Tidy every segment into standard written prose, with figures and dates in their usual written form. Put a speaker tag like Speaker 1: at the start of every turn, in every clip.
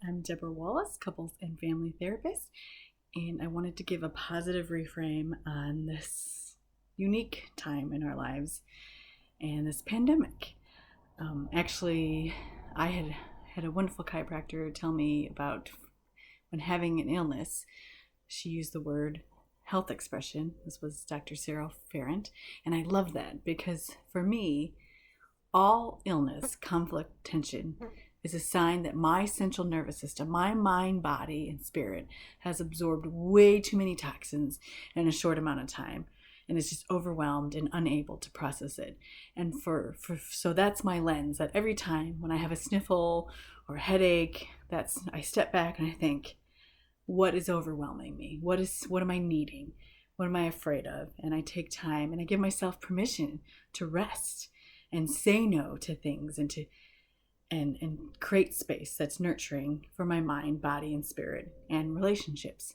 Speaker 1: I'm Debra Wallace, couples and family therapist, and I wanted to give a positive reframe on this unique time in our lives and this pandemic. Actually, I had a wonderful chiropractor tell me about when having an illness. She used the word health expression. This was Dr. Sarah Ferrant, and I love that because for me, all illness, conflict, tension is a sign that my central nervous system, my mind, body, and spirit has absorbed way too many toxins in a short amount of time and is just overwhelmed and unable to process it. And so that's my lens, that every time when I have a sniffle or a headache, I step back and I think, what is overwhelming me? What am I needing? What am I afraid of? And I take time and I give myself permission to rest and say no to things and create space that's nurturing for my mind, body, and spirit and relationships.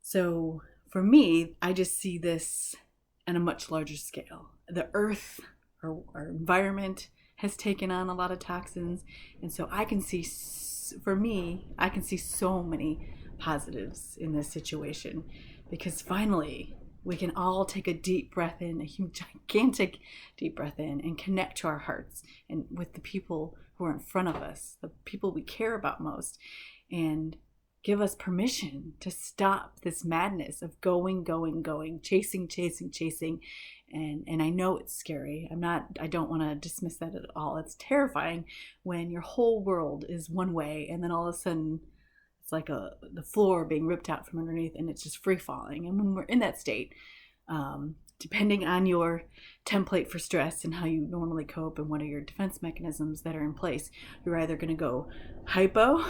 Speaker 1: So for me, I just see this on a much larger scale. The earth, our environment, has taken on a lot of toxins, and so I can see so many positives in this situation, because finally we can all take a deep breath in, a huge, gigantic deep breath in, and connect to our hearts and with the people who are in front of us, the people we care about most, and give us permission to stop this madness of going, chasing. And I know it's scary. I don't want to dismiss that at all. It's terrifying when your whole world is one way and then all of a sudden it's like the floor being ripped out from underneath and it's just free falling. And when we're in that state, depending on your template for stress and how you normally cope and what are your defense mechanisms that are in place, you're either going to go hypo,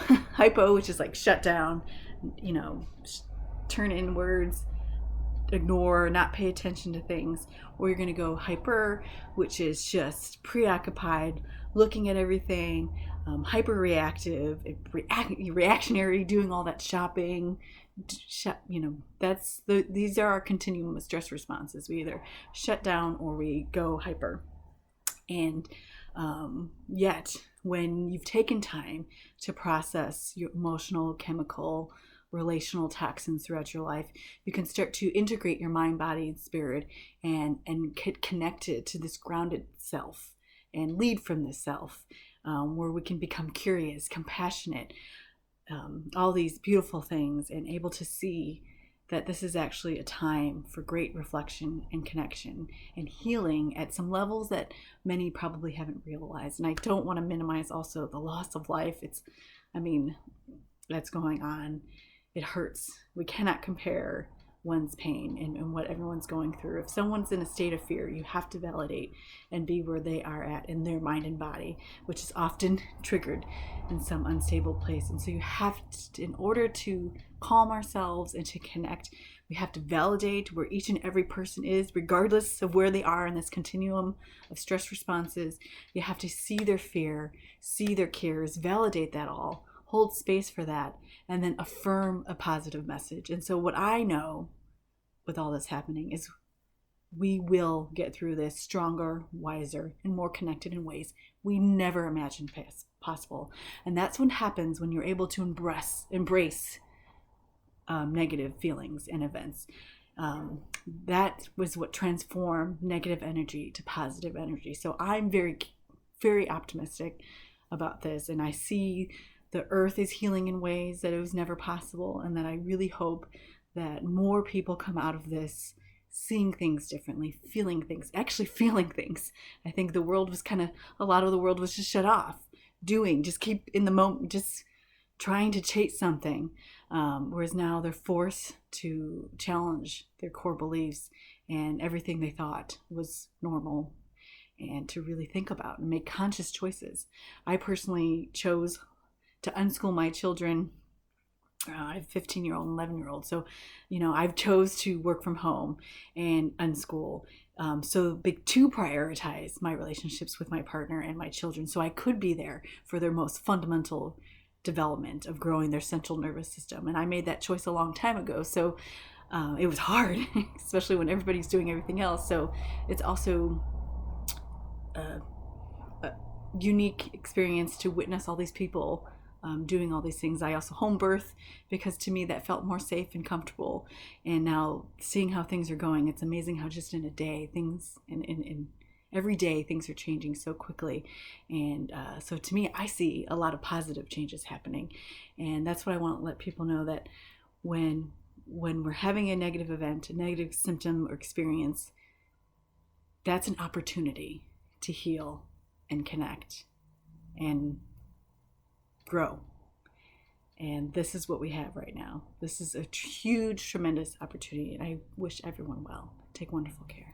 Speaker 1: which is like shut down, turn inwards, ignore, not pay attention to things, or you're going to go hyper, which is just preoccupied, looking at everything, hyper reactive, reactionary, doing all that shopping. These are our continuum of stress responses. We either shut down or we go hyper. And yet, when you've taken time to process your emotional, chemical, relational toxins throughout your life, you can start to integrate your mind, body, and spirit and get connected to this grounded self and lead from this self, where we can become curious, compassionate, all these beautiful things, and able to see that this is actually a time for great reflection and connection and healing at some levels that many probably haven't realized. And I don't want to minimize also the loss of life. That's going on. It hurts. We cannot compare one's pain and what everyone's going through. If someone's in a state of fear, you have to validate and be where they are at in their mind and body, which is often triggered in some unstable place. And so you have to, in order to calm ourselves and to connect, we have to validate where each and every person is, regardless of where they are in this continuum of stress responses. You have to see their fear, see their cares, validate that all, hold space for that, and then affirm a positive message. And so what I know with all this happening is we will get through this stronger, wiser, and more connected in ways we never imagined possible. And that's what happens when you're able to embrace negative feelings and events. That was what transformed negative energy to positive energy. So I'm very, very optimistic about this, and I see the earth is healing in ways that it was never possible, and that I really hope that more people come out of this seeing things differently, actually feeling things. I think a lot of the world was just shut off, just keep in the moment, just trying to chase something, whereas now they're forced to challenge their core beliefs and everything they thought was normal, and to really think about and make conscious choices. I personally chose to unschool my children. I have a 15-year-old and 11-year-old. So, I've chose to work from home and unschool. So to prioritize my relationships with my partner and my children, so I could be there for their most fundamental development of growing their central nervous system. And I made that choice a long time ago. So it was hard, especially when everybody's doing everything else. So it's also a unique experience to witness all these people doing all these things. I also home birth because to me that felt more safe and comfortable. And now seeing how things are going, it's amazing how just in a day things, in every day things are changing so quickly. And so to me, I see a lot of positive changes happening. And that's what I want to let people know, that when we're having a negative event, a negative symptom or experience, that's an opportunity to heal and connect and grow. And this is what we have right now. This is a huge, tremendous opportunity, and I wish everyone well. Take wonderful care.